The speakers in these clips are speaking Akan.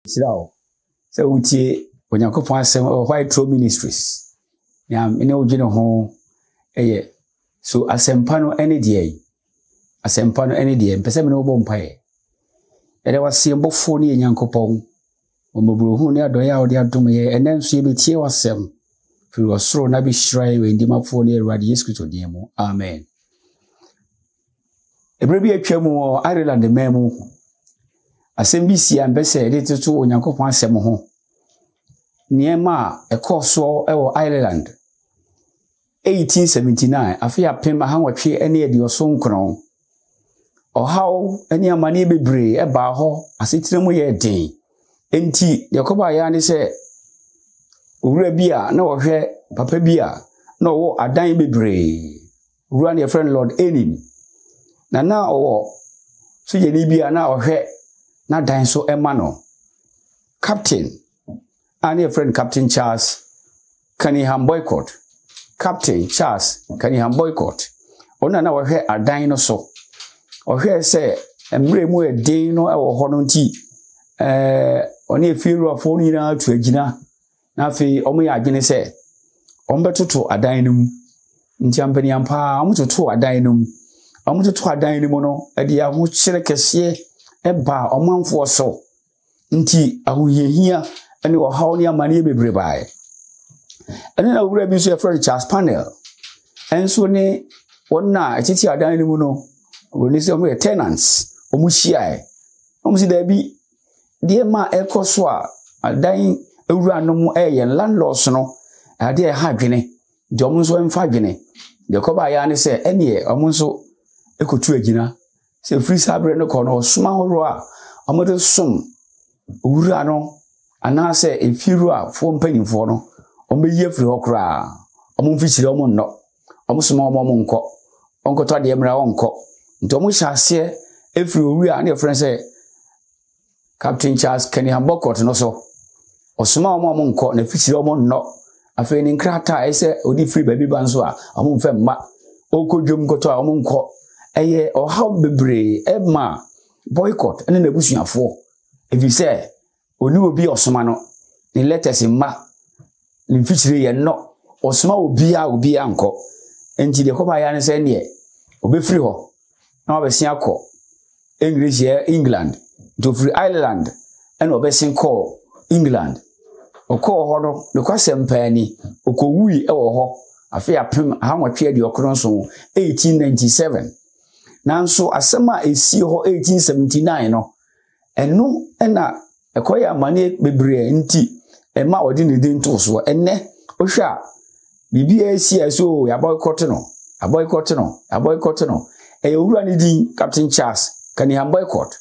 Sirao. So utie onyankopon asem White Throne Ministries. Nyam ene ogene ho eye. So asempa no ene de asempa no ene de mpese me no bo mpae. Ede wase mbofo ne nyankopon. Omobrohu ne adoya ode adom ye enenso ye betie wasem. Firi osoro na bi hyirai we ndimafo ne Awurade Yesu Kristo din mu. Amen. Ebrebi atwamu Ireland memu. Asem bi si ambese ede tutu onyankopon asem ho. Niema ekoso ewo Ireland 1879 afia pema hanwatwe ene edi osonkron. Ohaw ene amane bebre eba ho asetiremu ye den. Enti yakoba ya ne se owura bia na wohwe papa bia na wo adan bebre. Owura ne friend Lord Enim. Na owo so je ni bia na wohwe na dan so emano. Captain and your friend Captain Charles Cunningham Boycott. Captain Charles Cunningham Boycott. Ona na wohwe adan no so. Ohwe se emre mu edin no ewo ho no nti oni efiru afo ni na atu agina. Na afi omo ya agene se ombetoto adan no mu. Nti ampani ampa omototo adan no mu. Omototo adan no mu no ede ya ho kyere kese eba omanfo so. Nti ahoyehia ene ohaw ne amane bebre bae. Ene na wura bi so e friend Charles Panel. Enso ne wonna etiti adan no mu no. Oni se omo tenants omo hia omo si da bi de ma ekoso a adan ewura no mu landlords no ade e ha dwene de omo so emfa dwene de koba ya ne se ene omo so ekotu agina se free sabre no ko no soma horo a omo de som ewura no ana se efiru a fo mpanimfo no omo ye free hokra omo mfichire omo no omo soma omo nko onkoto de emra onko ntomo hyase efri owura na friend say Captain Charles Cunningham Boycott no so osoma omo nko na fichire omo no afi ni nkrata ese odi free baby banso a omo mfa mma okodwom koto a omo nko eye ohaw bebre ema boycott ene na busuafo efi say oni obi osoma no ni letters mma ni fichire ye no osoma obi anko enti de koba ya ne say ne obe free ho na obesin akọ English here England to free Ireland and obesin call England okọ ho no ne kwasem ni okowui ewo ho afi apem hanwatwe de okronso 1897 nanso asema esi ho 1879 no eno na ekoya amane bebre nti ema odi ne din to so enne ohwa bibia esi eso ya boycott no ewura ni din Captain Charles Cunningham Boycott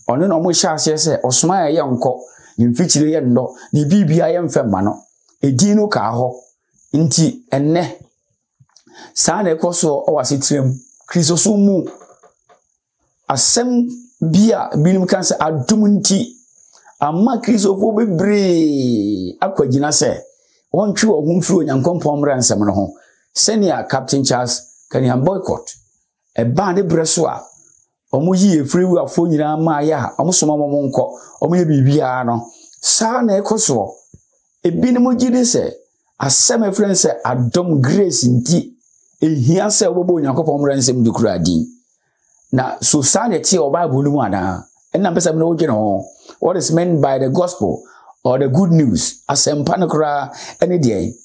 ono no mo hyase se osoma ye nko ni mfichire ye ndo ni bibia ye mfema no edin no ka ho nti enne saa na ekoso o wasetirem Kristo so mu asem bia binim kan se adum nti amma Kristo fo bebre akwagina se wontwe wo humfiri onyankompon mra nsem no ho senior Captain Charles Cunningham Boycott eba ne breso a omo yi efiri wu afo nyina ma ya omo soma omo nko omo ye bibia no saa na ekoso ebi ne mo gide se asem efren se adom grace nti ehia se obobo onyankopon mra nsem dukura din na so saa na tie o Bible no mu ana enna pesa me no gye no what is meant by the gospel or the good news asem panokra ene de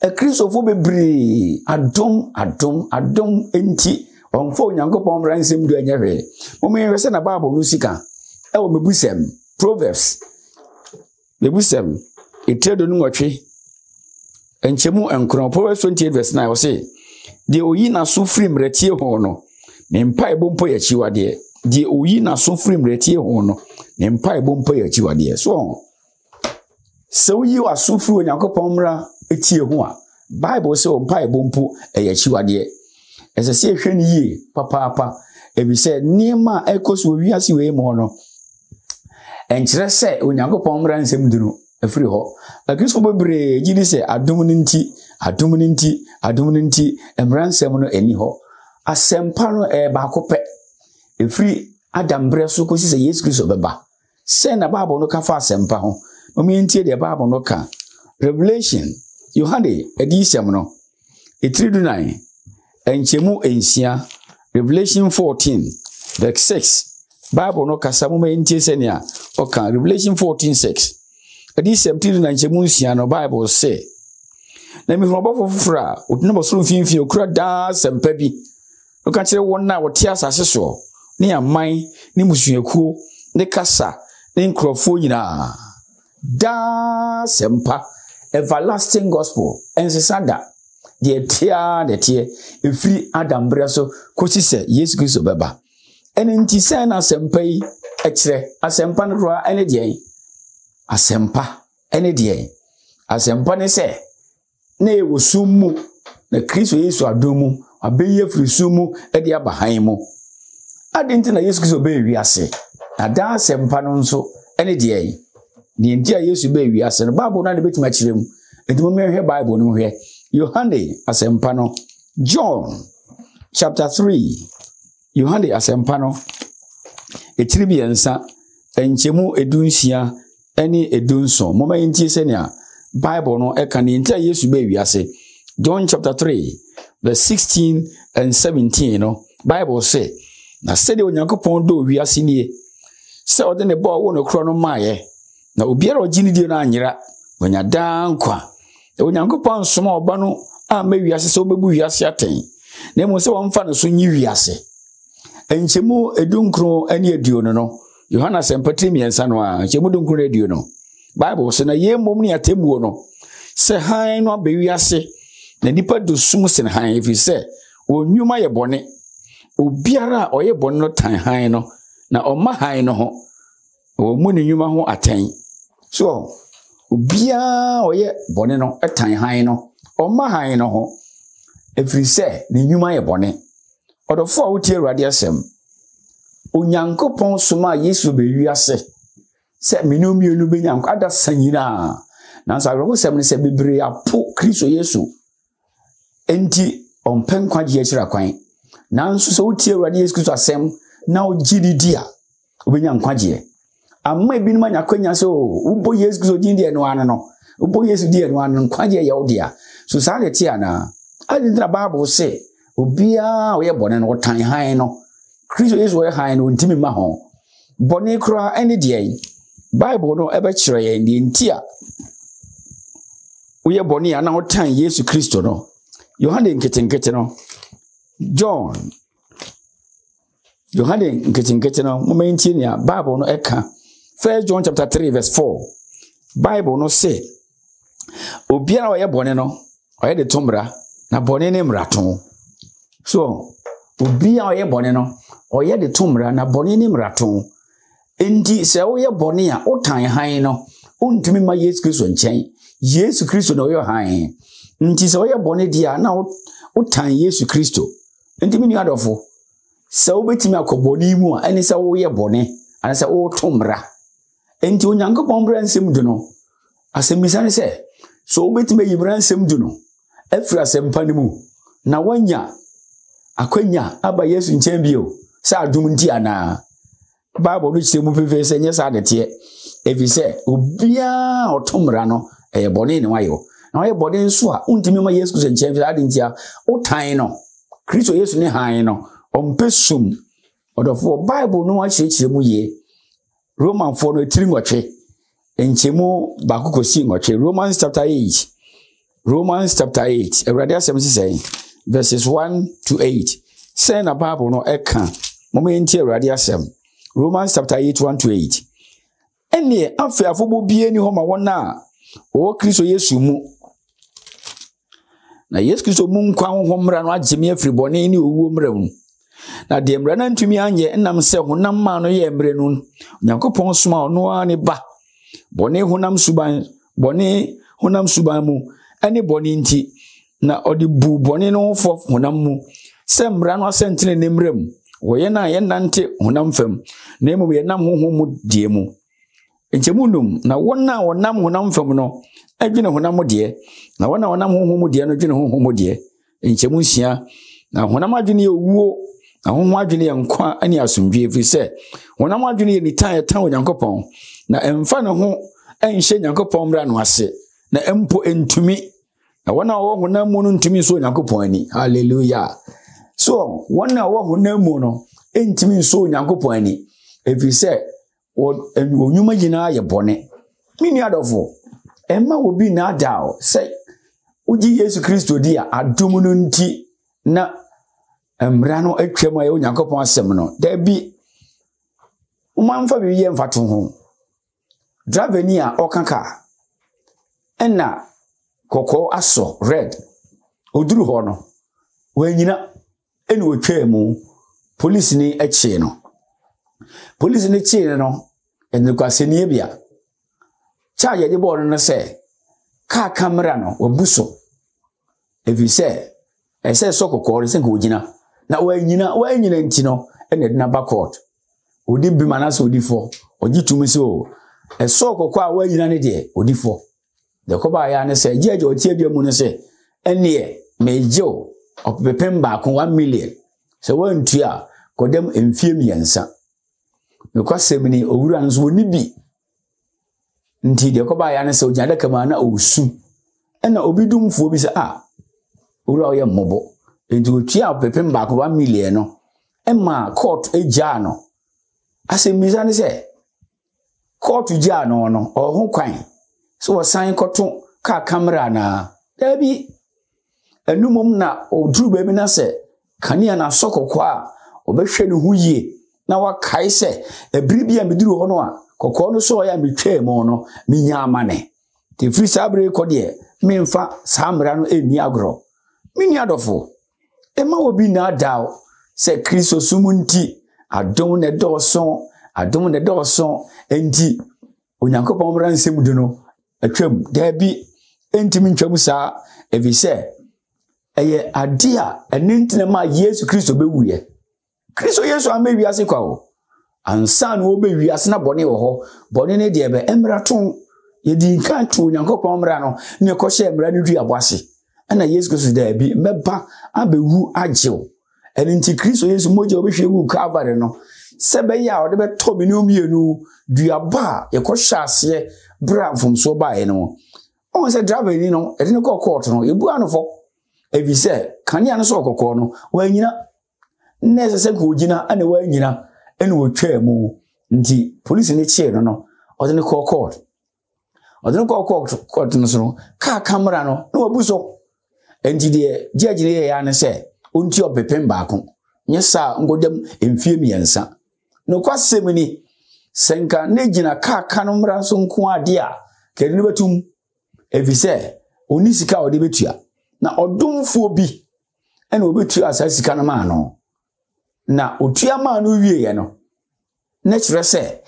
e Christopher bebre adom enti onfo onyankopon mra nsem du anyahwe momen se na Bible no sika e wo mebusem Proverbs mebusem etredo no nwotwe enchemu enkron Proverbs 28 verse 9 wo say de oyi na so firi mretie ho no ne mpa ebompo ya chiwade de oyi na so firi mretie ho no ne mpa ebompo ya chiwade so yi wa so firi onyankopon mra etie ho a Bible say mpa ebompo ya chiwade ese se hwe ni yi papa ebi se niema ekoso wiase we mo no enkyere se onyankopon mra nsem dunu afiri ho akristo bebre gidi se adum ninti emra nsem no eni ho asempa no ba kope efiri Adam bre so ko si se Yesu Kristo beba Say na Bible no ka fa sempa ho. Omientie de Bible no ka. Revelation Yohane edisem no. 3:9. Enchemu ensia. Revelation 14 verse 6. Bible no kasa mo entie se ne a oka Revelation 14:6. Edisem 3:9 enchemu ensia no Bible say. Na mi hobofo fofora, odina bosoro finfin okura da sempa bi. Oka kire won na wote asase so. Ne aman, ne musuakuo, ne kasa, ne nkrofo nyina. Da sempa everlasting gospel ensesada de tia efiri Adam breso kosi se Yesu Kristo beba. Ene nti se na sempa yi ekire asempa no ro ene de asempa ene de asempa ne se na ewosumu na Kristo Yesu adomu abeye firi sumu e de abahan mu. Adinti na Yesu Kristo be wiase. Na da asempa no nso ene de ni ntia Yesu be wiase no Bible na de betima kirem. Edimo me hwe Bible no hwe. Yohane asempa no John chapter 3. Yohane asempa no etiribiensa enchemu edunsia eni edunso. Moma yintie se ne a Bible no eka ni ntia Yesu be wiase. John chapter 3 verse 16 and 17 no Bible say na sede Onyankopon do wiase nie se ode ne ba wo no kro no maaye na obiara ogini die no anyira onya dankwa Onyankopon soma oba no ama wiase se obebu wiase aten na mo se wonfa no so nyi wiase enchemu edunkro ani aduo no Yohana sempatri miensa no a enchemu dunkro aduo no Bible se na yemom ne atemuo no se han no abewiase na nipa do sum sen han efi se onwuma ye bone obiara oye bone no tan han no na oma han no ho o mu ne nwuma ho aten so obiara oye bone no etan han no oma han no ho efi se ne nwuma ye bone odofo a wotie Awurade asem Onyankopon soma Yesu be wiase se menomienu be nyanko ada sanyina na so awro sem ne se bebre apo Kristo Yesu enti ompen kwaje akira kwan nanso so wotie Awurade Yesu Kristo asem na ogidi dia obenya nkwaje amma ebinuma nyakwanya so ubo Yesu Kristo gidi eno anu no ubo Yesu di eno anu nkwaje ya odia so sa le tie ana adi na Bible say obia oye bone no tan han no Kristo Yesu oye han no ntimi ma ho bone kra ene de Bible no ebe kire ye ndi ntia oye bone ya na otan Yesu Kristo no Yohane nketenkete no John Yohane nketenkete no momenti ni a Bible no eka 1 John chapter 3 verse 4 Bible no say obiara oye bone no oye de tombra na bone ne mraton so obiara oye bone no oye de tombra na bone ne mraton enti se oye bone a otan han no ontumi ma Yesu Kristo nchen Yesu Kristo no oye han nti se oye bone dia na otan Yesu Kristo enti mini adofo se obetimi akoboni mu a eni se oye bone ana se o tombra enti Onyankopon bra nsem du no asemisa se so obetimi yibra nsem du no afira asempa ni mu na wanya akwanya aba Yesu nchen bio sa adum nti ana Bible no chemu pepe se nyesa adete efi se obia otomra no eye bone ni wayo na waye bone nso a untimi ma Yesu Kristo nchen fi adenti a otan no Kristo Yesu ne han no ompesum odofo Bible no achechire mu ye Roman for no tiri ngotwe enchemu bakokosi ngotwe Romans chapter 8 Awurade asem say verses 1 to 8 say na Bible no eka momenti Awurade asem Romans chapter 8 1 to 8 ene afi afobo bie ni ho ma wona o Kristo Yesu mu na Yesu Kristo mu nkwa ho mra no ageme afiri bone ni owuo mra mu na de mra na ntumi anye enam se honam ma no ye mre nu Nyankopon soma ono ani ba bone honam suban mu ani bone nti na odi bu bone no fo honam mu se mra no asentene ne mra mu woye na ye nante honam fam na emu ye nam honhom mu die mu enchemunum na wona wonam honam fam no adwene honam de na wona wonam honhom mu de no dwene honhom mu de enchemunsia na honam adwene ye owuo Ahonho adwene ye nkwa ani asomdwe fi se wonam adwene ye nitan etan onyankopɔn na emfa ne ho enhye nyankopɔn mra no ase na empo entumi na wona wo honam mu no ntumi so onyankopɔn ani. Hallelujah. So wona wo honam mu no entumi so onyankopɔn ani efi se onyuma gina ye bone. Mini adofo emma obi na adao se uji Yesu Kristo dia adom no nti na emra no atwam aye onyankopɔn asem no da bi umanfa bi ye mfato ho driver ni a okaka enna kokko aso red oduru ho no wanyina eni otwam police ni eche no police ni che no eni kwase ni bia cha ye de board no se car camera no wabuso evi se ese so kokko se ko gina na wanyina nti no ene de na backcourt odi bi manase odi fo ogitumi se o eso kokko a wanyina ne de odi fo de ko ba ya ne se jeje oti adua mu ne se ene mejo opepem ba ko 1 million se wantua kodem emfie miensa because semini owura nso oni bi nti de ko ba ya ne se ogyada kama na osu ena obidumfo bi se owura oye mmobo enti otua opepem ba ko 1 million no ema court eja no asemiza ne se court ja no no ohun kwan so wasan koto ka camera na dabi enumom na oduru be bi na se kanea na sokokọ a obehwe ne huye na wakai se ebiri bia meduru ho no a kokọ no so ya metwa mu no minya amane te free sabre ko de memfa samra no eni agro mini adofo ema obi na dawo se Kristo sumunti adom ne dɔso enti onyankopɔn mra nsem du no atwam dabi entimi ntwam saa evise eye ade a enentina ma Yesu Kristo bewuye Kristo Yesu amewi ase kwa wo ansa no obewi ase na bone wo ho bone ne de be emraton ye di kan to onyankopɔn mra no ne ko hye mra ne du abose ana Yesu Kristo dabi meba abewu agyew enenti Kristo Yesu moje obehwe wu Calvary no sebe ya ode beto bi ne omienu duaba ye ko hyase bra fomso bae no on se driver ni no e de ko court no ebu anofo evi se kanea no so kokko no wanyina nese se ko gina ane wanyina ene wotwa mu nti police ni che no ode ne ko court no so ka camera no na wabuso enti de judge ne ya ne se onti opepem baako nyesa ngodem emfie miensa no kwasem ni senka ne gina ka no mra so nko ade a kedi ne betum evise oni sika ode betua na odomfo bi ene obetua asa sika no ma no na otua ma no wie ye no na kire se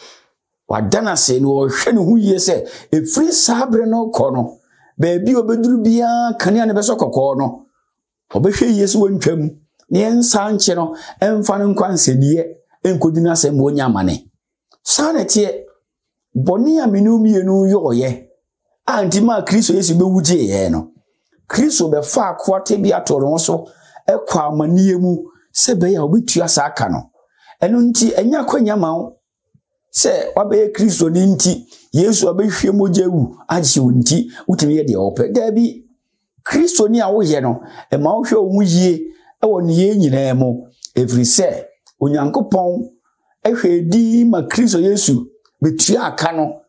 wadana se no ohwe ne hu ye se efri sabre no kɔ no ba bi obeduru bia kanea ne beso kokɔ no obehwe Yesu wontwam ne ensa nche no emfa no nkwansediye enkodina se mo nyamane sanete boni aminumienu yoye antima Kristo Yesu bewuje ye no Kristo be fa akote bi atoro so ekwa amanie mu se be ya obetua sa aka no eno nti enya kwanya ma se wabe Kristo ni nti Yesu abehwe moja wu agye wonti utimi ye de ope dabi Kristo ni a wo ye no e ma wo hwe wo yie e wo ne ye nyina mu every say onyankopɔn ehwe di ma Kristo Yesu betua aka no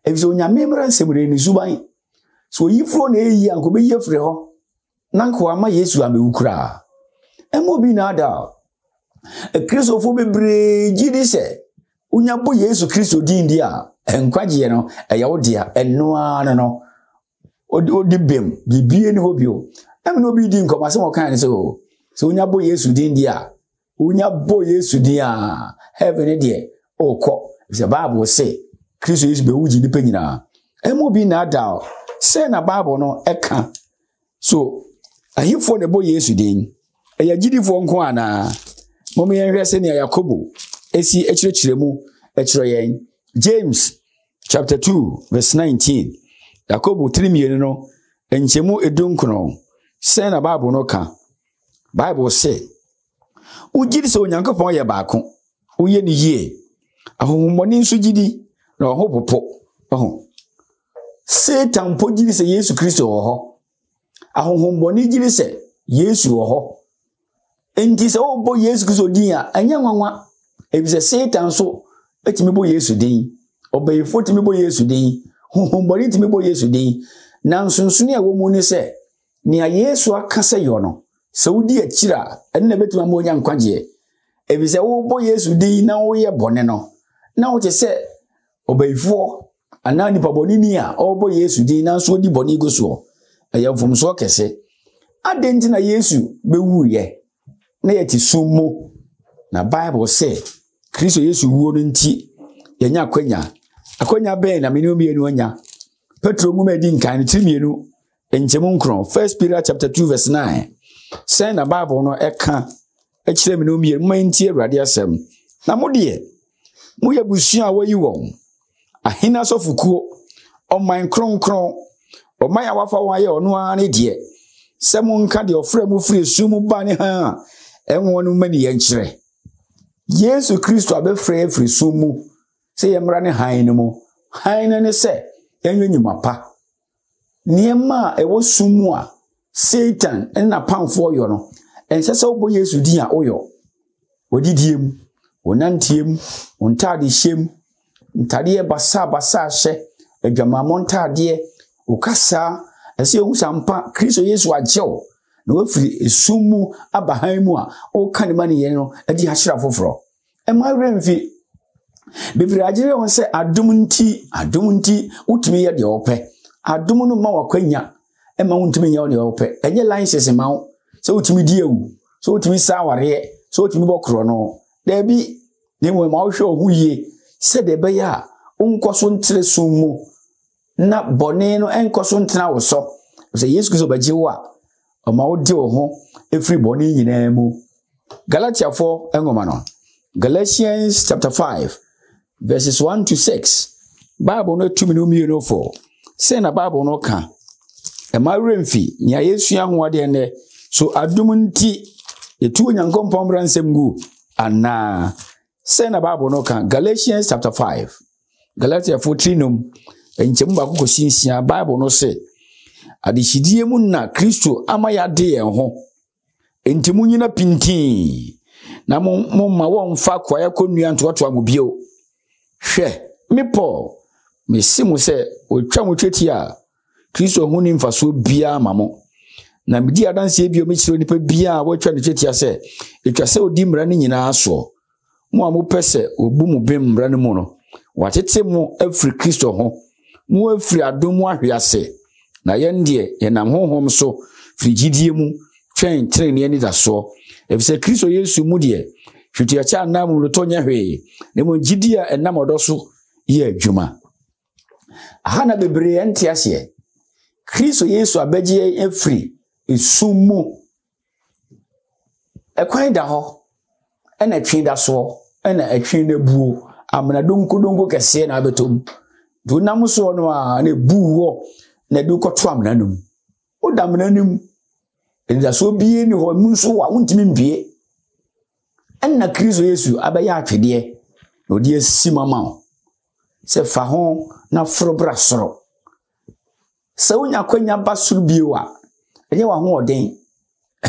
ebiso onyame mra nsemre ni suban so yifro na eyi anko be yefre ho nanko ama Yesu amewukura emobi na ada Kristo fo bebre gidi se unyabo Yesu Kristo din dia enkwaje no eyawo dia enoa no odi bem bibie ni hobio em no bi din komase mo kan se o so unyabo Yesu din dia unyabo Yesu dia heaven dia okọ the Bible say Kristo Yesu be wuji ni panyina emobi na ada say na Bible no eka so ahifo ne bo Yesu din eya gidifo nko ana momo yen hwese ne Yakobo esi ekirekiremu ekiro yen James chapter 2 verse 19 Yakobo 3 no enchemu edunkono say na Bible no ka Bible say Ugidi se Onyankopon ye baako. Uye ni yie. Ahohommɔne nso gidi na ɔho popo. Satan po gidi se Yesu Kristo wɔ hɔ. Ahohommɔne gidi se Yesu wɔ hɔ. Enti se obo Yesu Kristo din a anya nwanwa. Ebi se Satan so etimi bo Yesu din. Obayefo timi bo Yesu din. Ahohommɔne timi bo Yesu din. Na nsonsono a wo mu ni se nea Yesu aka se yo no. Se wodi akira ene na betima mo nya nkwagye. Ebi se wo bo Yesu din na wo ye bone no. Na wo te se obayefo ana nipa boni ni a obo Yesu din na so di boni go so. Eya mfomso kese. Adenti na Yesu bewu ye. Na yeti sumo. Na Bible say Kristo Yesu wuo no nti yenya akwanya ben na meni omienu anya. Petro nguma di nkan timienu enchemu nkron. 1 Peter chapter 2 verse 9. Say na Bible no eka ekire meni omienu manti Awurade asem. Na modie moye busua wayi won. Ahina sofukuo oman kronkron oman awafa waye ono ane de. Se mo nka de ofra mu firi sumu ba ne ha enwo no mani yenkire. Yesu Kristo abefra firi sumu se yemra ne han no mu. Han ne se enwe nyumapa. Niema ewo sumu a Satan na pamfo yo no. Ense se obo Yesu din a oyo. Odidiem, onantiem, ontade hyem, ntade basa hye, adwamamon ntade, okasa, ese ohu sampa Kristo Yesu agyew. Na wafiri esumu abahan mu a o kan mani ye no adi ahira foforo. Ema remfi bibiri agire won se adum nti utumi ye de ope. Adum no ma wakwanya ema untumi ye de ope. Enye license ma wo se utumi di ewu, se utumi sa ware, se utumi bokro no. Da bi ne mo ma wo hwe ohu ye se de be ya unkoso ntre sumu na bone no enkoso ntra wo so. Se Yesu Kristo bagye wo a oma wo de wo ho efri bone nyina mu. Galatia 4 engoma no. Galatians chapter 5 verses 1 to 6. Bible no 2 minutes 4. Say na Bible no ka. E ma remfi ni Yesu ahode ne so adum nti etu Onyankopon bransem gu ana. Say na Bible no ka. Galatians chapter 5. Galatia 4 num enchemu ba kokosinsia Bible no say adihidie mu na Kristo amaya de en ho. Enti munyina pintin. Na ma wonfa kwaya konua ntoto amobio. Hwe me Paul me simu se otwa motweti a Kristo hu ni mfaso bia mamo. Na medi adanse bio me kire nipa bia wotwa ne tweti ase etwa se odi mra ne nyina aso. Mo amopese obu mu bem mra ne mu no. Watete mu afri Kristo ho. Mu afri adom ahwease. Na yende yenam honhom so frigidie mu twen trene ani da so. Efise Kristo Yesu mu de hweti acha anam no tonya hwe. Ne mo gidia enam odoso ye adwuma. Aha na bebre enti ase. Kristo Yesu abegye efri esumu. Ekwan da ho. Ena twen da so. Ena atwen na buo. Amna donko kese na abetom. Do nam so no a na buo na du koto amna num. O da amna num. Enda so bie ni ho mu so wa wontimi mbie. Enna Kristo Yesu abaya atwede no de asimama. Se fa ho na frobra soro. Se wonya kwanya basuru biewa. Enye wa ho oden.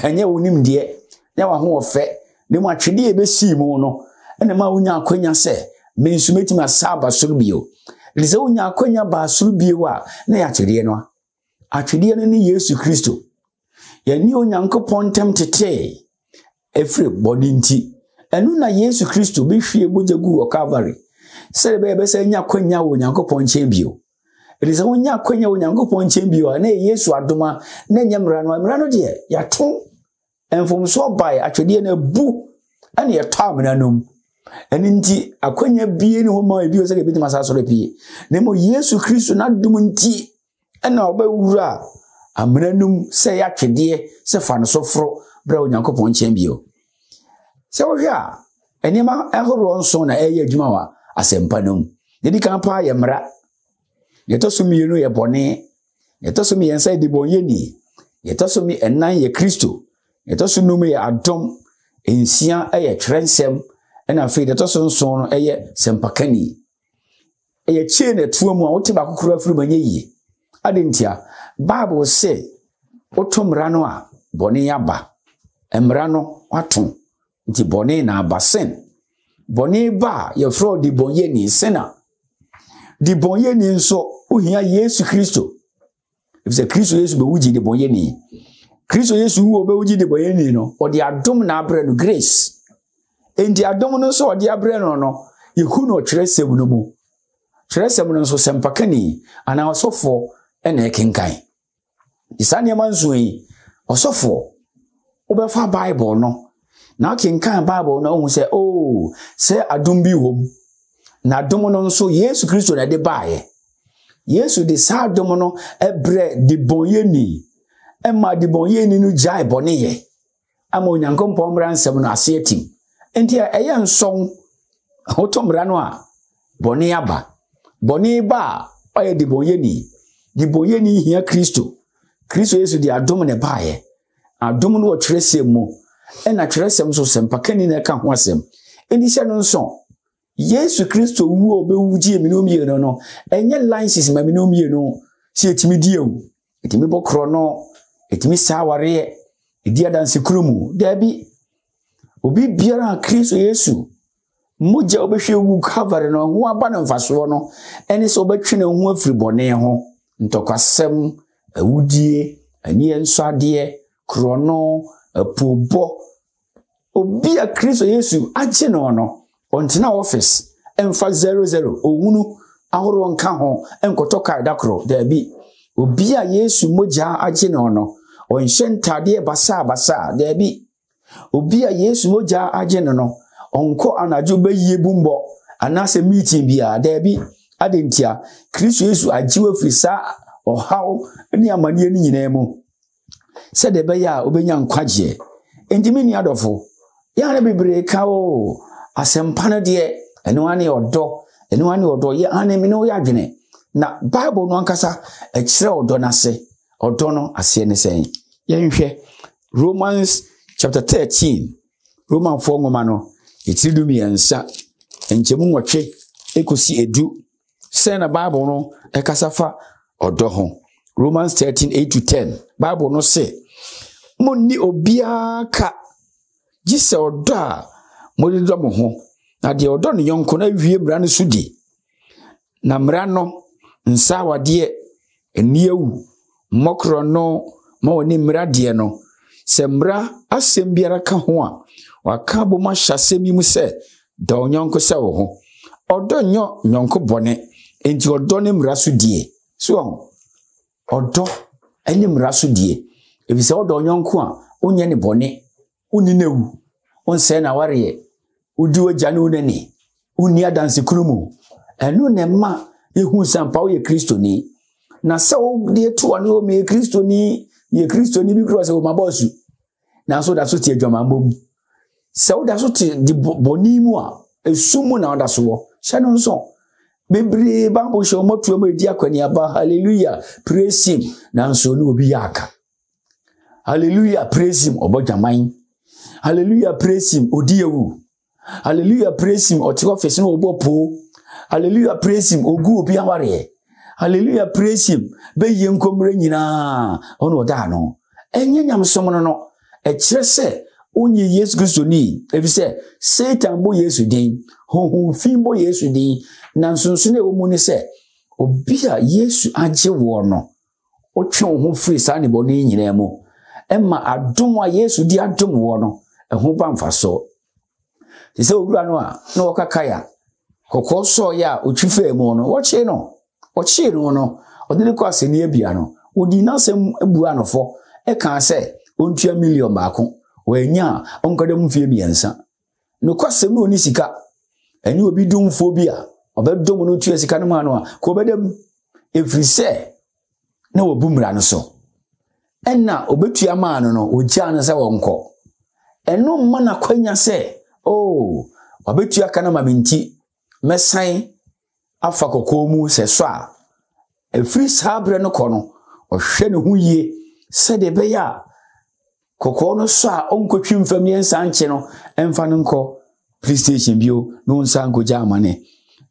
Enye wonim de. Enye wa ho ofe. Ne mu atwede e besi mu no. Ene ma wonya kwanya se mensumetima asaba soro bio. Lise wonya kwanya basuru biewa na ya atwede no. Atwede no ni Yesu Kristo. Yani Onyankopon temtete efre body nti enu na Yesu Kristo bi hwie bojagu o Calvary serebe be se nya kwanya Onyankopon chembio elise wonya kwanya Onyankopon chembio na Yesu adoma na nyamra no de ya to enfomso bai atwede na bu ane ya tamna num eni nti akwanya bie ni ho ma bi o se ke bitima sa so repie na mo Yesu Kristo na dum nti ena obawura amranum se ya twede se fa no sofro bra Onyankopon chembio se wo hwa enima ehoro nso na eye adwuma wa asempa num dedi kan pa ye mra yetosumi no ye bone yetosumi yensa de bonye ni yetosumi enan ye Kristo yetosumi ye adom ensia eye twerensem na fe de to so nson no eye sempakani eye chie na tuo mu a wote ba kokoro afuru manye yi adentia Bible say otomra no a bone yaba emra no wato nti bone na abasen bone ba ye fro di bonye ni sena di bonye ni nso ohia Yesu Kristo if Kristo Yesu be wuji di bonye ni Kristo Yesu wo be wuji di bonye ni no odi adom na abre no grace enti adom no so odi abre no yehu no twerɛsɛm no mu twerɛsɛm no so sempakani ana osofo ena ekenkan isane manzo yi osofo obefa Bible no na kenkan Bible no hu se oh se adom bi wom na adom no so Yesu Kristo na de baaye Yesu de sa adom no ebre di bonyeni ema di bonyeni no jai bone ye ama onyankompon bra nsem no ase atim enti eye nson otomra no a bone aba bone ba oye di bonyeni hia Kristo Yesu di adom ne baaye adom no twerɛsɛm mu ena twerɛsɛm so sempakani na ka ho asɛm enti hye no nson Yesu Kristo wu obewuji eminomie no enye license ma eminomie no si etimi diewu etimi bokro no etimi saware edia danse kurumu dabi obi biara Kristo Yesu moja obehwe wu Calvary no ho aba no mfaso no ene so obetwe ne ho afiri bone ho ntokwasem awudie ani ensade krono apobo obi a Kristo Yesu agye no ontena office emfa 00 owunu ahoro nka ho enkoto kai dakro dabi obi a Yesu moja agye no onhye ntade basa dabi obi a Yesu moja agye no onko anajo beyie bumbo anase meeting bia dabi adentia Kristo Yesu agyewa frisa ohaw ni amane ni nyina mu se de beya obenya nkwagye endimi ni adofo ya na bebre ka o asempana de eno ane odo ye ane me no ya dwene na Bible no ankasa e kire odo na se odo no ase ne sen ye nhwe Romans chapter 13 Roman 4 ngoma no etidumi ensa enchemu nwotwe ekosi edu se na Bible no e kasafa odo ho Romans 13:8-10 Bible no say monni obiaka gise odo a modi do mo ho na de odo no yonko na wie mra no sudi na mra no nsa wade eniawu mokro no ma woni mra de no se mra asem biara ka ho a waka bo ma hyasemi mu se da onyonko se wo ho odo nyo nyonko bone enti odo ne mra sudie so odo eni mra sudie ebise odo onyonko a onye ne bone uni newu onse na ware udi wajane unani uni adanse kurumu enu ne ma yehu sampa wo ye Kristo ni na se wo de to anu me Kristo ni ye Kristo ni bi kro se wo mabosu na so da so tie dwama mbom se wo da so tie di boni mu a esumu na da so wo hye no nso bebre Bible show motu mo edi akwani aba hallelujah praise him na nso no obi yaka hallelujah praise him obodwaman hallelujah praise him odiewu hallelujah praise him oti office no obopo hallelujah praise him ogu obi aware hallelujah praise him be yenkomre nyina ono da no enye nyamsom no e kire se onye Yesu Kristo ni ebi se Satan bo Yesu din honhom fin bo Yesu din na nsonso ne wo mu ni se obi a Yesu agye wo no otwe ho free sa ne bo ni nyina mu emma adom a Yesu di adom wo no eho ba mfaso se owura no a na wokakaya kokoso ya otwife mu no woche no odine ko aseni abia no odi na sem ebu anofo e kan se ontua million baako wanya onkadam fie biansa no kwasem no ni sika eni obi dumfo bia obedom no tua sika no ma no a ko bedam efrise na wobumra no so enna obetua ma no ogya no se wonko eno mma na kwanya se oh obetua kana ma menti mesan afa kokomu se so a efri sabre no ko no ohwe ne hu yie se de be ya Koko no so a onko twimfam yensa nche no emfa no nko PlayStation bio no nsa nko ja amane.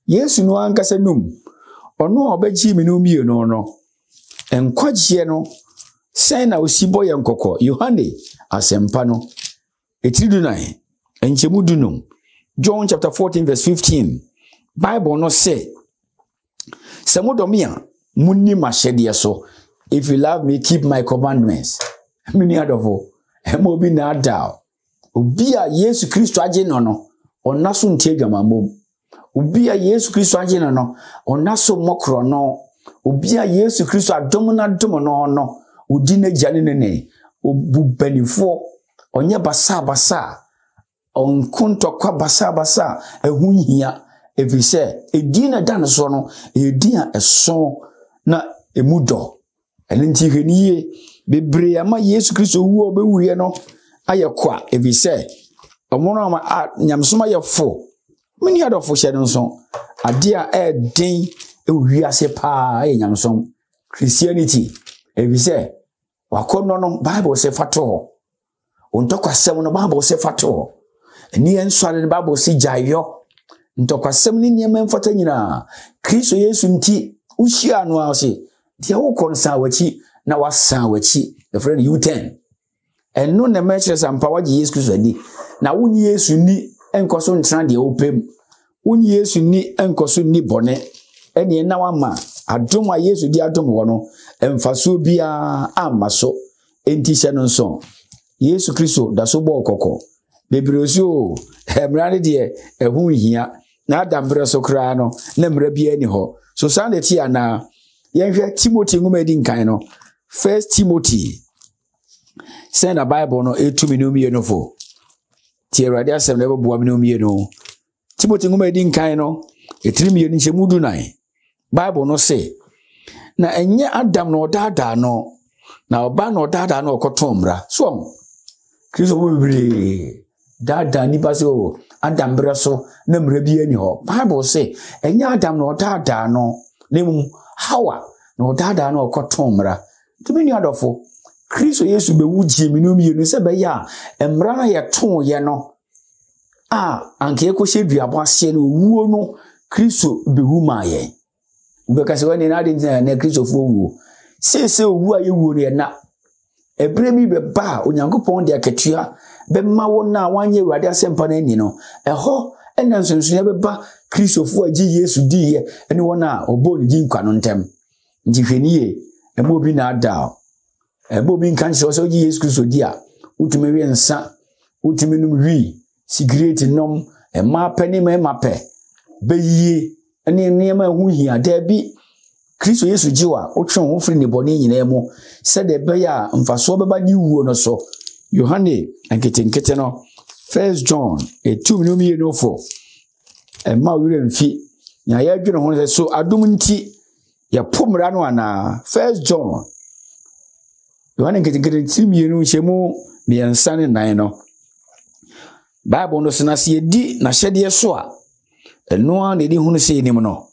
Yesu no ankasa num. Ono obaji mi no mie no. Enkwagye no sen na osibo ye nkoko. Yohane asempa no. Etiridu nine. Enchemu dunum. John chapter 14 verse 15. Bible no say Samodomia munni mashede so. If you love me, keep my commandments. Mini adofo. Emo bi na ada. Obi a Yesu Kristo agye no. Onaso ntiadwa mamom. Obi a Yesu Kristo agye no. Onaso mokro no. Obi a Yesu Kristo adom na dom no. Odi na gya ne. Obu benifo. Onye basa. Onkunto kwa basa. Ehu hia. Efise edi na dan so no. Edi a eso na emudo. Enti hweniye bebre ama Yesu Kristo wu obewuye no ayekwa efise omono ama nyamsoma yefo mini adofo hye no so ade a den ewiase pa nyamsom Christianity efise wakono no Bible say fato ontokwasem no Bible say fato eni ensware no Bible say jayo ntokwasem ni niam mfata nyina Kristo Yesu nti uhia no ase dia wo konsa wachi na wasan wachi the friend U10 eno na meche sampa waji Yesu Kristo adi na wunyi Yesu ni enkoso ntran de opem wunyi Yesu ni enkoso ni bone eni na wama adom a Yesu di adom wo no emfaso bia amaso enti hye no nso Yesu Kristo da so bo okoko bebrosio emrane de ehu hia na adambre so kra no na mra bia ni ho so sanity ana yenhwe Timothy ngoma edi nkan no 1 Timothy send a Bible no etumi no mie no fo ti erade asem na bua no mie no Timothy ngoma edi nkan no etiri mie ni chemudu nan Bible no say na enye Adam no dada no na oba no dada no okotomra so Kristo bibiri dada ni baso Adam breso na mra bia ni ho Bible say enye Adam no dada no nemu Hawa no dada no okotomra tumi adofo Kristo Yesu be wujie minum ye no se be ya emra na ye ton ye no anke ekohye duabo ahye no wuo no Kristo be wu maye ubeka se wani na de na Kristo fo wuo se owu aye wuo no ye na ebre mi be ba onyankopon de akatua be ma wo na wanye Awurade asempa na ni no eho ena nsonso be ba Kristo fo agi Yesu di ye ene wona obo ni di nkwa no ntem nti hweniye emo bi na ada emo bi nkan so agi Yesu Kristo di a utumi wi nsa utumi num wi cigarette nom ema pani ma pe beyiye ene niam hu hia da bi Kristo Yesu jiwa otwe ho firi ne bone nyina emu se de be ya mfaso beba ni wuo no so Yohane anketenkete no 1 John 2:4 Emma wire mfi nya ya dwene ho so adom nti ya pomra no ana 1 John Yohane nketenkete timienu chemu miensa ne nan no Bible no sena se di na hyede so a eno a ne di hunu se nim no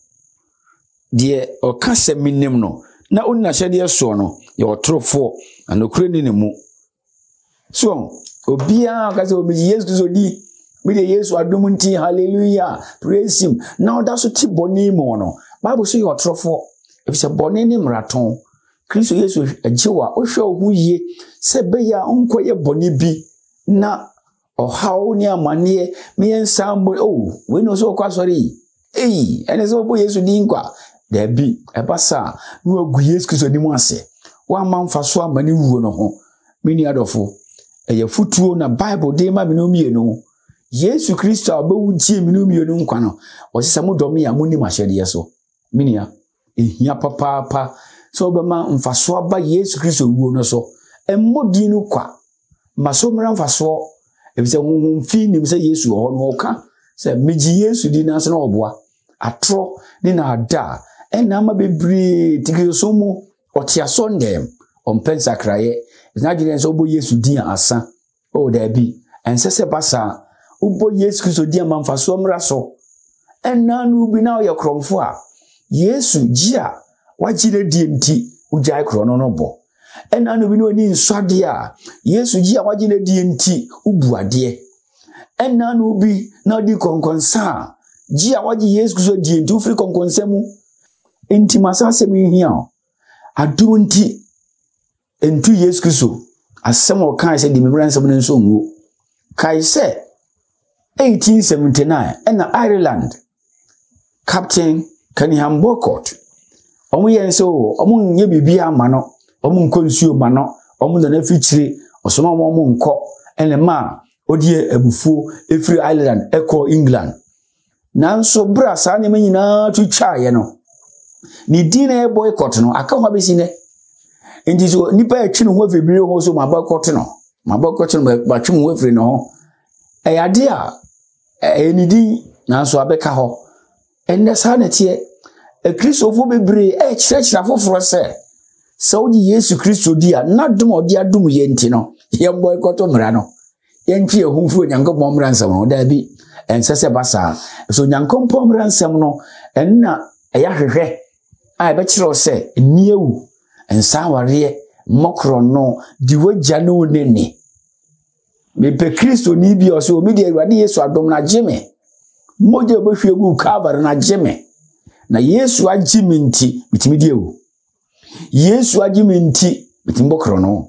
de okase minim no na onni na hyede so no ye otrofo anokure ni nemu so obia okase obi Yesu Kristo di we the Yesu adom nti hallelujah praise him now that's what boni mo no Bible say your trofo if say boni ni mraton Kristo Yesu agiwa ohwe ohu yie se be ya onkoye boni bi na ohaw ni amane me ensam we no so kwa sorry ene so bo Yesu di nkwa da bi ebasa no agu Yesu Kristo ni mu ase wa manfa so amane wuo no ho meni adofo eye futuo na Bible de ma me no mie no Yesu Kristo abawu tie minum yenu nkwa no osisa modom ya muni mahyede so minia ehia papa so obema mfaso aba Yesu Kristo wuo no so emmodi no kwa masomra mfaso ebise honhomfi nim se Yesu ho no ka se meji Yesu di na se na oboa atro ni na ada ena ma bebre tikiso mu otiaso ndem ompensa kraye na gire so obo Yesu di asa o da bi ensese basa ubo Yesu Kristo di amamfaso mra so ena no bi na ye kromfo a Yesu gia wagire die nti ujai krono no bo ena no bi no ni nswade a Yesu ji a wagye na die enti ubuade ena no bi na di konkonsa ji a wagye Yesu so die enti ufiri konkonsa mu enti masase mu hia adum enti entu Yesu Kristo asem o kan se di memra nsem no nso nwo kai se 1879 ena Ireland Captain Cunningham Boycott omu yenso omu nye bibia ama no omu nkonsuo ma no omu na nafichire osoma omu nko ene ma odie abufuo efiri Ireland eko England nanso bra sa ne nyina twitwa ye no ni dine Boycott no aka ho besine enti so nipa atwi no ho afibire ho so ma Boycott no ba twi ho afiri no ho eyade a enidi nanso abeka ho enne sa na tie Kristofo bebre chirechira foforo se odi Yesu Kristo dia na dum odi adum ye nti no ye Boycott mra no ye ntwe ehunfu Nyankopon mra nsam no da bi ensese basa so Nyankopon mra nsam no enna eya hwehwe a be kire se niewu ensa ware mokro no di wagya no nene me pe Kristo ni bi o so mi di Awurade Yesu adom na jeme moje obehwe gu Calvary na jeme na Yesu agiminti bitimi diewu Yesu agiminti bitimi bokro no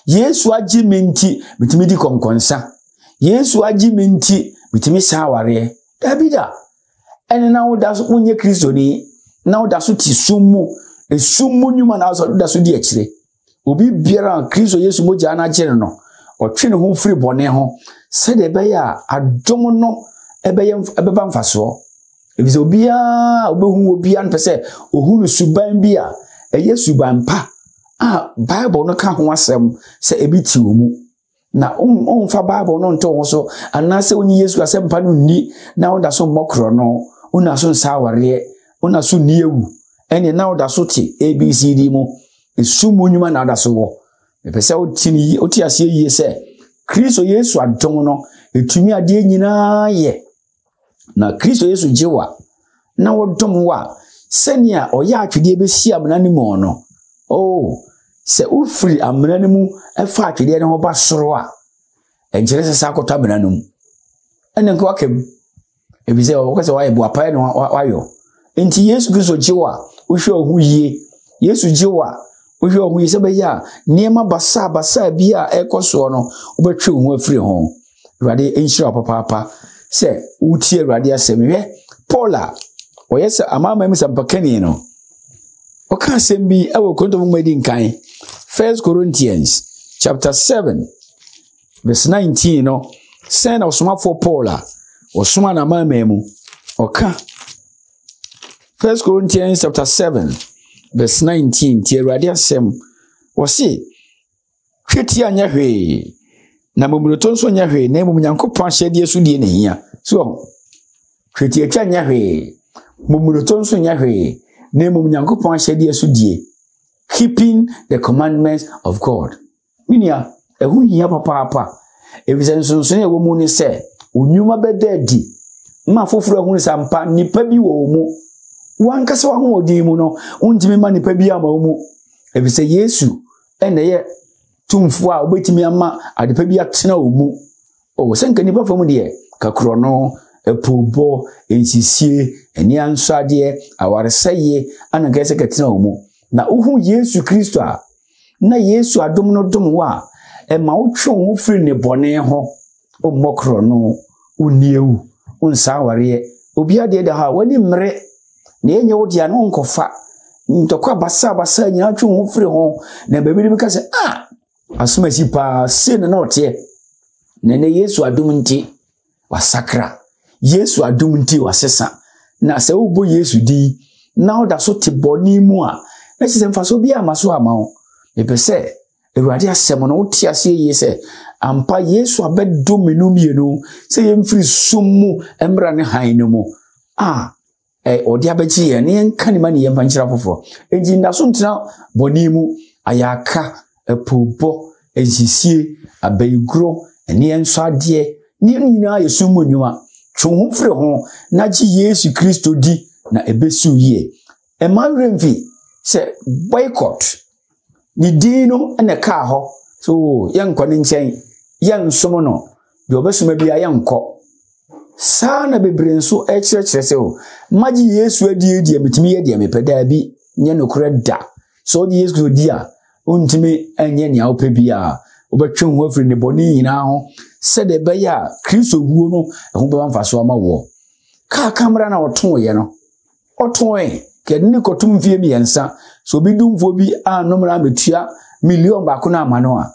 Yesu agiminti bitimi di konkonsa Yesu agiminti bitimi saware dabida ene na woda so unye Kristo ni na woda so ti sumu nyuma na so da so di akire obi biara Kristo Yesu moja na agire no otwe ne ho firi bone ho se de be ya adom no ebeba mfaso ebize obia obehu obia npese ohunu suban bia Yesu bampa Bible no ka ho asem se ebiti omu na onfa Bible no nto ho so anase onyi Yesu asem pa no ni na onda so mokro no una so nsaware una so niewu ene na onda so ti ABCD mu esumu nyuma na onda so wo epese otini otiase yie se Kristo Yesu adom no etumi ade nyina ye na Kristo Yesu jiwa na wodom wa senia oya atwede besi amna ni mo no se ufri amna ni mu efa atwede ne ho ba soro a enjere se sakota amna ni mu ene nko akem ebize o kwese wa ebu apae no wayo enti Yesu Kristo jiwa uhwe ohu yie Yesu jiwa uhwe ohu yie se be ya niema basa bia ekoso no obetwe ohu afiri ho Awurade enhyira papa se utie Awurade asem Paula oyese amama mi sampakani no oka asem bi ewo konto mu madi nkan 1 Corinthians chapter 7 verse 19 no send osoma for Paula osoma na amama mu oka 1 Corinthians chapter 7 verse 19 tie Awurade asem wosi hweti anya hwe na mumuroto nso nya hwe na mum Nyankopon ahyede so die ne hia so hweti atwa nya hwe mumuroto nso nya hwe na mum Nyankopon ahyede so die keeping the commandments of God minia ehu hia papa ebisenso nso ne wo mu ni se onwuma bedadi ma foforo ehu ni sampa nipa bi wo mu wankasa wa ho odin mu no untimi ma nipa bi ama mu ebise Yesu ene ye tumfu a obetimi ama adepa bi atena omu senka nipa famu de kakro no epubo ensisie eni ansade awareseye anaka se katena omu na uhu Yesu Kristo a na Yesu adom no dom wa ma wotwe wo firi ne bone ho omokro no uniewu unsaware obi ade de ha wani mre na enye wo dia no nkofa ntokwa basa nyina twe wo firi ho na bebi bi ka se asumasi pa sin na otie nene Yesu adom nti wasakra Yesu adom nti wasesa na se ubo Yesu di na oda so te boni mu a na se mfaso bi amaso amawo epese Awurade asem no otie ase yi se ampa Yesu abedom menu mienu se yemfiri summu emra ne han no mu odi abechi ye ne nka ne ma ne yemfa nkyira foforo eji nda so ntena boni mu ayaka epubo ensisie abayigro ene enso ade ni nyina yesumu nyuma twon firi ho na ji Yesu Kristo di na ebesu ye emanremfi se boycott ni dino ene ka ho so yankɔ ne nkyɛn yansom no de obesuma bia yankɔ saa na bebre nso ɛkyerɛkyerɛ sɛ o magye Yesu adi metimi yɛ de mepɛda bi nye nokora da so de Yesu di a ontimi anye nea wopɛ bia obɛtwe ho afiri ne bɔne nyinaa ho sɛ de bɛyɛ a Kristo wuo no ɛho bɛba mfaso ama wo ka kamera na ɔtɔn yɛ no ɔtɔn kɛde ne kɔtum fie miɛnsa so obi dumfo bi a nomra metua million baako na ama no a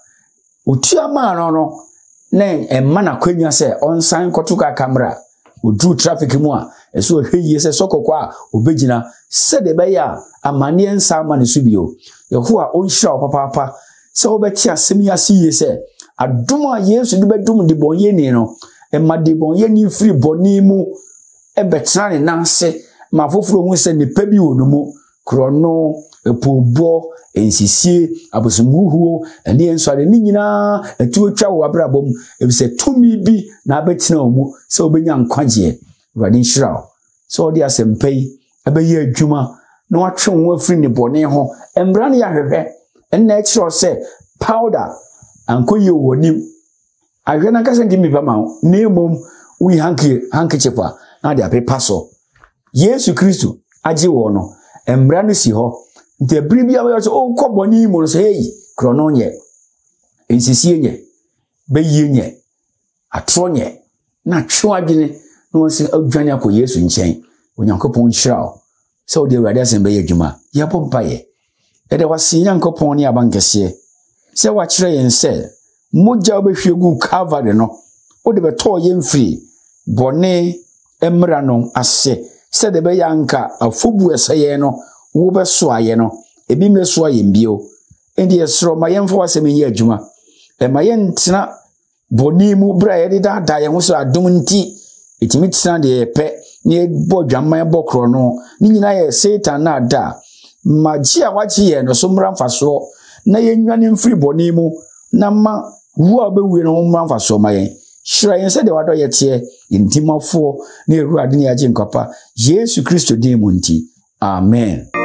otua ma no na emma na kwanya sɛ onsan kɔto ka kamera odru traffic mu a ɛso hweyie sɛ sɔkɔkɔ a obegyina sɛ de bɛyɛ a amane nsa ama ne so bio yɛho a onhyira wo papa sɛ wobɛte asɛm yi ase yie sɛ adom a Yesu de bɛdom de bɔnyɛni no emma de bɔnyɛni firi bɔne mu ɛbɛtena ne nanse ma foforo hu sɛ nipa bi wɔ no mu krono epobɔ ensisie abosumuhuo ɛne ensɔre ne nyinaa ɛtuotwa wo abrabom ebisɛ tumi bi na abɛtena wo mu sɛ obenya nkwagye Awurade nhyira sɛ ɔde asɛmpa yi ɛbɛyɛ adwuma na watwe ho afiri ne bɔne ho embra ne yahwehwɛ ɛnna ɛkyerɛ sɛ powder ankoyɛ wɔ nim ahwɛ na kasa ndi mipa ma wo na emom wi handkerchief a na de apepa so Yesu Kristo agye wo no embra no si hɔ nti abiri bia wo sɛ o kɔbɔni mu no sɛ hey krono nyɛ ensisie nyɛ bɛyie nyɛ atro nyɛ na twe adwene na wo sɛ adwane akɔ Yesu nkyɛn Onyankopɔn hyira wo sɛ wo de Awurade asɛm bɛyɛ adwuma yɛbɔ mpaeɛ ɛde wase Nyankopɔn ne abankɛseɛ sɛ wakyerɛ yɛn sɛ mogya wobɛhwie gu Calvary no wo de bɛtɔɔ yɛn firi bɔne mmra no ase sɛ de bɛyɛ anka afobu ɛsɛyɛ no wo bɛso ayɛ no ebi mɛso ayɛ mbio endi ɛsoro ma yɛmfa wasɛm yɛ adwuma ma yɛntena bɔne mu bra yɛde daadaa yɛn ho sɛ adom nti etimi tena de yɛpɛ ne bɔ dwaman bɔ kro no ne nyina yɛ Satan na ada magye a wagye yɛn no so mmra mfaso na yɛnwane mfiri bɔne mu na ma wo a bɛwie no mmra mfaso ma yɛn hyira yɛn sɛ de wadɔ yɛteɛ intimafoɔ ne Awurade ne agye nkwapa Yesu Kristo din mu nti amen.